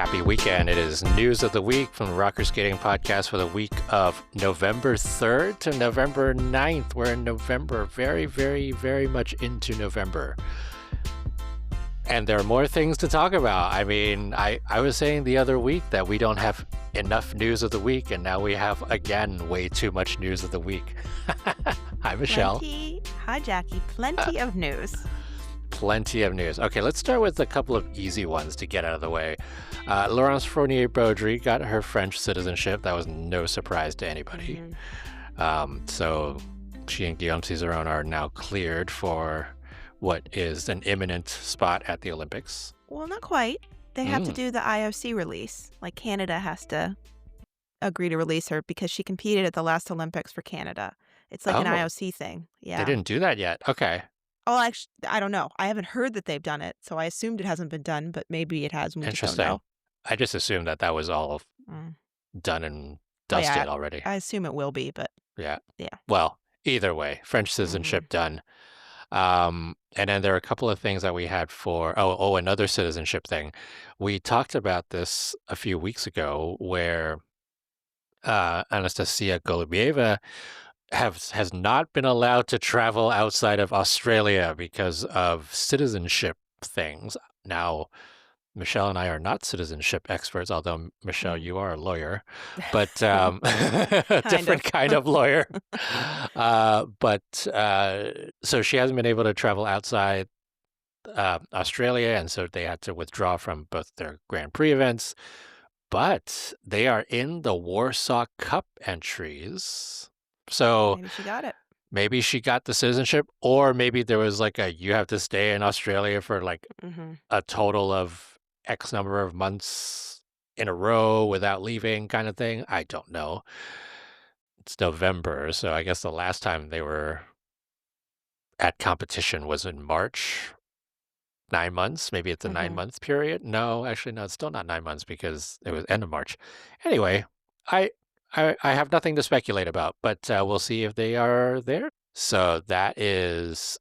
Happy weekend. It is News of the Week from the Rocker Skating Podcast for the week of November 3rd to November 9th. We're in November, very, very, very much into November. And there are more things to talk about. I mean, I was saying the other week that we don't have enough news of the week, and now we have, again, way too much news of the week. Hi, Michelle. Hi, Jackie. Plenty of news. Plenty of news. Okay, let's start with a couple of easy ones to get out of the way. Laurence Fournier-Beaudry got her French citizenship. That was no surprise to anybody. So she and Guillaume Cizeron are now cleared for what is an imminent spot at the Olympics. Well, not quite. They have to do the IOC release. Like Canada has to agree to release her because she competed at the last Olympics for Canada. It's like an IOC thing. Yeah. They didn't do that yet. Okay. Oh, actually, I don't know. I haven't heard that they've done it, so I assumed it hasn't been done, but maybe it has. We just don't know. I just assumed that was all done and dusted already. I assume it will be, but yeah. Well, either way, French citizenship done. And then there are a couple of things that we had for another citizenship thing. We talked about this a few weeks ago, where Anastasia Golubieva has not been allowed to travel outside of Australia because of citizenship things. Now, Michelle and I are not citizenship experts, although, Michelle, you are a lawyer, but a different kind of lawyer. So she hasn't been able to travel outside Australia, and so they had to withdraw from both their Grand Prix events. But they are in the Warsaw Cup entries. So maybe she got it. Maybe she got the citizenship, or maybe there was like you have to stay in Australia for like a total of X number of months in a row without leaving kind of thing. I don't know. It's November, so I guess the last time they were at competition was in March. 9 months. Maybe it's a 9-month period. No, actually, no, it's still not 9 months because it was end of March. Anyway, I have nothing to speculate about, but we'll see if they are there. So that's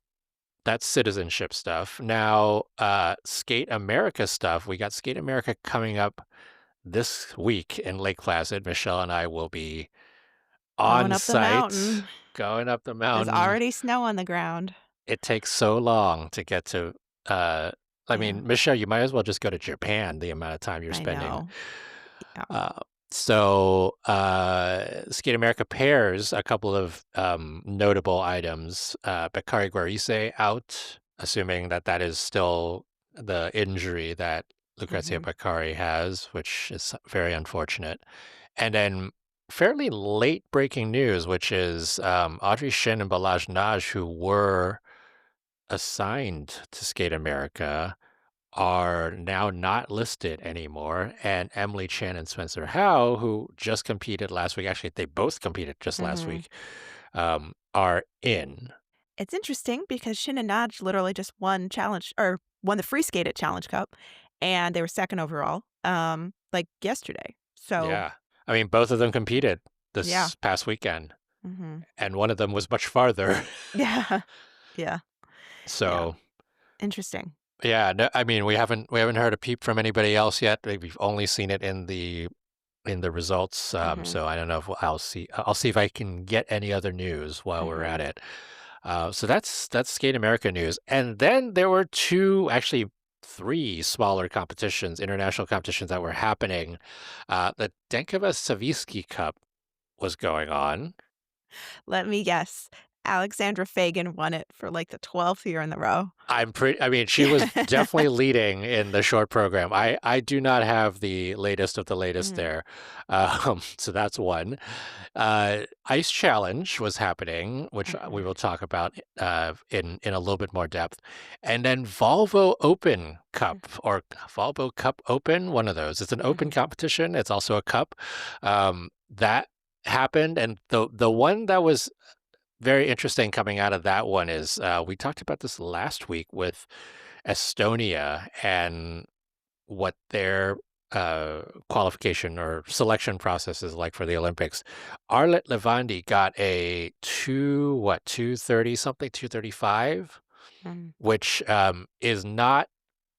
citizenship stuff. Now, Skate America stuff. We got Skate America coming up this week in Lake Placid. Michelle and I will be on site, going up the mountain. There's already snow on the ground. It takes so long to get to. I mean, Michelle, you might as well just go to Japan. The amount of time you're spending. I know. So Skate America pairs a couple of notable items. Bakary Guarise out, assuming that is still the injury that Lucrezia Bakary has, which is very unfortunate. And then fairly late breaking news, which is Audrey Shin and Balazs Nagy, who were assigned to Skate America, are now not listed anymore, and Emily Chan and Spencer Howe, who just competed last week, actually they both competed just last week, are in. It's interesting because Shin and Nagy literally just won the free skate at Challenge Cup, and they were second overall, like yesterday. So yeah, I mean, both of them competed this past weekend, and one of them was much farther. Yeah. So interesting. Yeah, no, I mean, we haven't heard a peep from anybody else yet. We've only seen it in the results. So I don't know if I'll see if I can get any other news while we're at it. So that's Skate America news. And then there were three smaller competitions, international competitions that were happening. The Denkova Savitsky Cup was going on. Let me guess. Alexandra Fagan won it for like the 12th year in a row. I mean, she was definitely leading in the short program. I do not have the latest of the latest there. So that's one. Ice Challenge was happening, which we will talk about in a little bit more depth. And then Volvo Open Cup or Volvo Cup Open, one of those. It's an open competition. It's also a cup. That happened. And the one that was very interesting coming out of that one is we talked about this last week with Estonia and what their qualification or selection process is like for the Olympics. Arlet Levandi got a 230 something, 235, which is not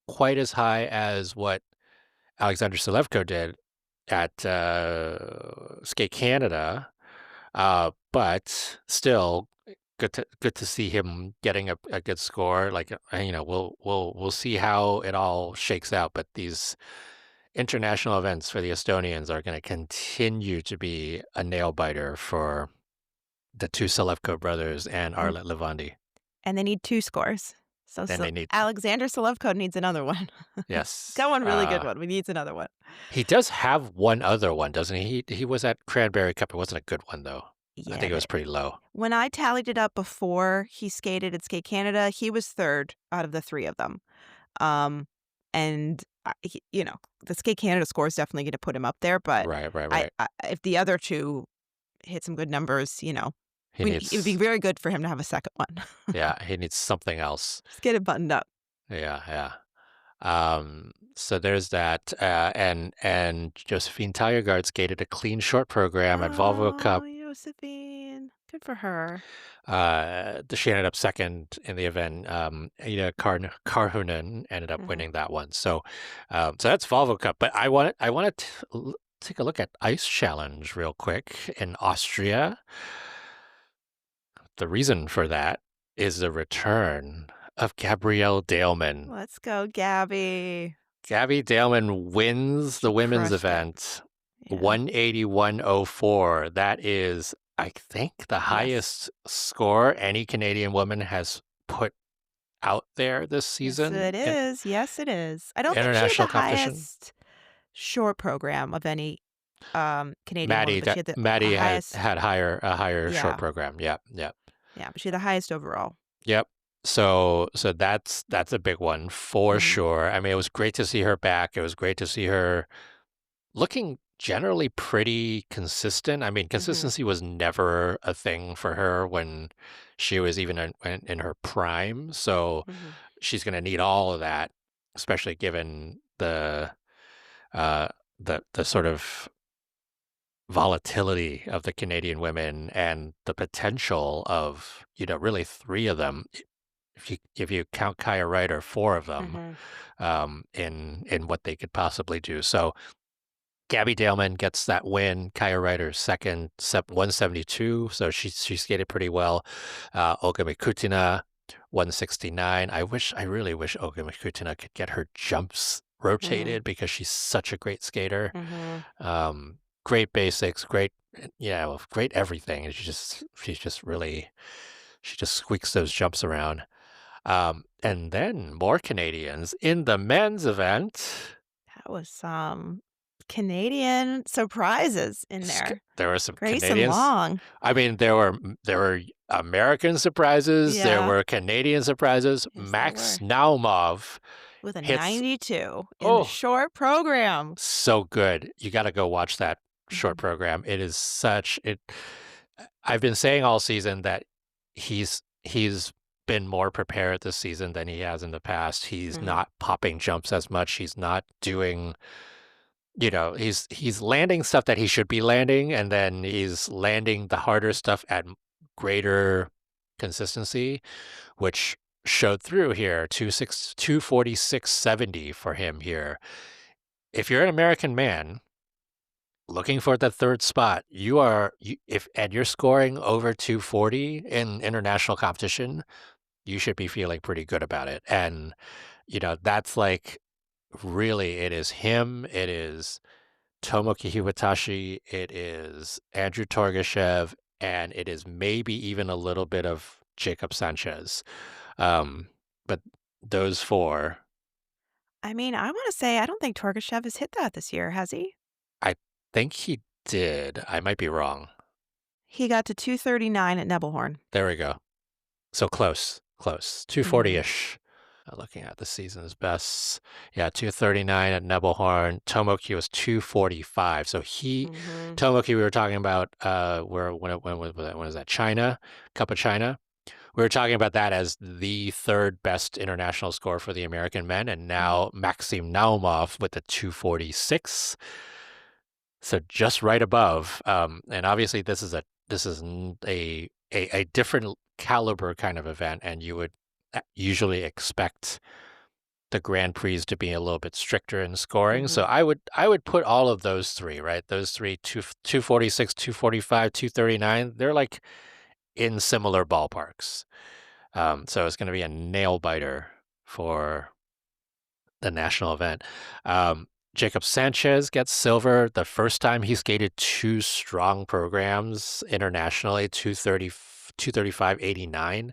quite as high as what Alexander Selevko did at Skate Canada, but still good to see him getting a good score. Like we'll see how it all shakes out. But these international events for the Estonians are going to continue to be a nail biter for the two Selevko brothers and And Arlet Levandi. and they need 2 scores. Then So they need Alexander Solovko needs another one. He's got yes. one really good one, but he needs another one. He does have one other one, doesn't he? He was at Cranberry Cup. It wasn't a good one though. I Yeah, think it was but pretty low. when I tallied it up before he skated at Skate Canada, he was 3rd out of the 3 of them. Um, and the Skate Canada score is definitely going to put him up there. But Right, right, right. if the other two hit some good numbers, He it would be needs very good for him to have a second one. yeah, he needs something else. Just get it buttoned up. Yeah, yeah. So there's that, and Josephine Taillagard skated a clean short program at Volvo Oh, Cup. Josephine, good for her. She ended up second in the event. Ida Karhunen ended up Hmm. winning that one. So that's Volvo Cup. But I want to take a look at Ice Challenge real quick in Austria. The reason for that is the return of Gabrielle Daleman. Let's go, Gabby. Gabby Daleman wins the She women's crushed it. event, Yeah. 181.04. That is, I think, the Yes. highest score any Canadian woman has put out there this Yes, season it in is. Yes, it is. I don't think she had international the competition. highest short program of any Canadian woman, but she had a Maddie highest. had a higher short Yeah, program. Yep, yep, yeah, but she had the highest overall. yep. So that's a big one for Hmm. sure. I mean, it was great to see her back. It was great to see her looking generally pretty consistent. I mean, Hmm. consistency was never a thing for her when she was even in her prime. So Hmm. she's going to need all of that, especially given uh, the sort of volatility of the Canadian women and the potential of really three of them. If you count Kaya Wright, or four of them, Hmm. in what they could possibly do. So Gabby Daleman gets that win. Kaya Ryder second, 172. So she skated pretty well. Olga Mikutina, 169. I really wish Olga Mikutina could get her jumps Hmm. rotated because she's such a great skater. Hmm. Great basics, great, great everything. And she just squeaks those jumps around. And then more Canadians in the men's event. That was some Canadian surprises in there. There were some Grayson Canadians. Long. I mean, there were American surprises. There Yeah. were Canadian surprises. Yes, there Max were. Naumov With a hits. 92 in the Oh, short program. so good. You got to go watch that short Hmm. program. It is such it. I've been saying all season that he's been more prepared this season than he has in the past. He's Hmm. not popping jumps as much. He's not doing he's landing stuff that he should be landing, and then he's landing the harder stuff at greater consistency, which showed through here. 246.70 for him here. If you're an American man looking for the third spot, and you're scoring over 240 in international competition, you should be feeling pretty good about it. And that's like really, it is him. It is Tomoki Hiwatashi, it is Andrew Torgashev, and it is maybe even a little bit of Jacob Sanchez. But those four, I mean, I want to say I don't think Torgashev has hit that this year, has he? I think he did. I might be wrong. He got to 239 at Nebelhorn. There we go. So close, close. Hmm. 240-ish. Looking at the season's best. Yeah, 239 at Nebelhorn. Tomoki was 245. So Hmm. Tomoki, we were talking about, when was that? China, Cup of China. We were talking about that as the third best international score for the American men, and Hmm. now Maxim Naumov with the 246. So just right above. And obviously this is a different caliber kind of event, and you would usually expect the Grand Prix to be a little bit stricter in scoring. So Mhm. I would put all of those three, right? Those three, 246, 245, 239. They're like in similar ballparks. So it's going to be a nail biter for the national event. Jacob Sanchez gets silver the first time he skated two strong programs internationally, 230, 235.89.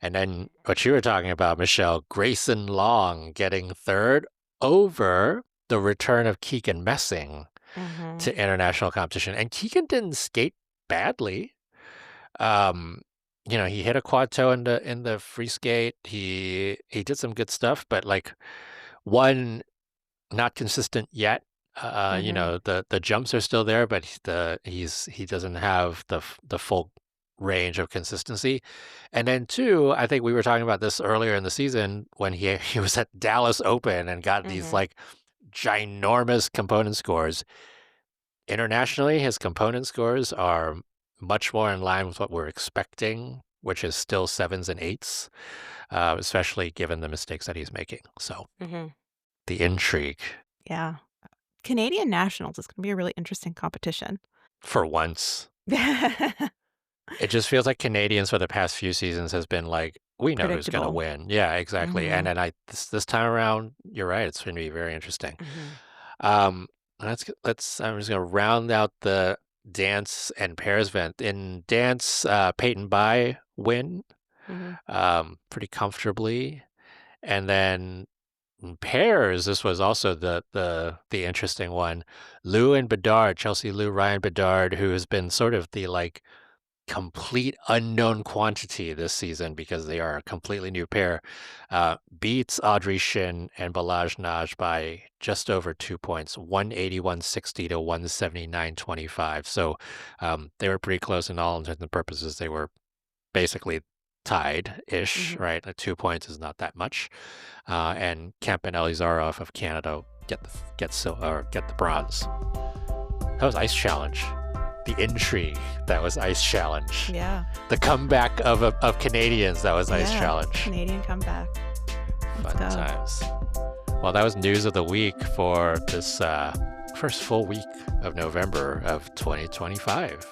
And then what you were talking about, Michelle, Grayson Long getting third over the return of Keegan Messing Mhm. to international competition. And Keegan didn't skate badly. Um, he hit a quad toe in the free skate. He did some good stuff, but like one not consistent yet. Mhm. The jumps are still there, but he doesn't have the full range of consistency. And then two, I think we were talking about this earlier in the season when he was at Dallas Open and got these Mhm. like ginormous component scores. Internationally, his component scores are much more in line with what we're expecting, which is still sevens and eights, especially given the mistakes that he's making. So Mhm. the intrigue Yeah. Canadian nationals is gonna be a really interesting competition. for once. It just feels like Canadians for the past few seasons has been like, we know who's going to Predictable. win. Yeah, exactly. And Mhm. then this time around, you're right. It's going to be very interesting. Mhm. Um, I'm just going to round out the dance and pairs event. In dance, Peyton Bai win, Mhm. pretty comfortably. And then in pairs, this was also the interesting one. Lou and Bedard, Chelsea Lou, Ryan Bedard, who has been sort of the like complete unknown quantity this season because they are a completely new pair, beats Audrey Shin and Balazs Naj by just over 2 points, 180-160 to 179-25. So they were pretty close in all intents and purposes. They were basically tied-ish, Mhm. right? Like 2 points is not that much. And Kemp and Elizarov of Canada get the bronze. That was Ice Challenge. The intrigue, that was Ice Challenge. Yeah. The comeback of Canadians, that was Ice Yeah. Challenge. Canadian comeback. Let's Fun go. times. Well, that was news of the week for this first full week of November of 2025.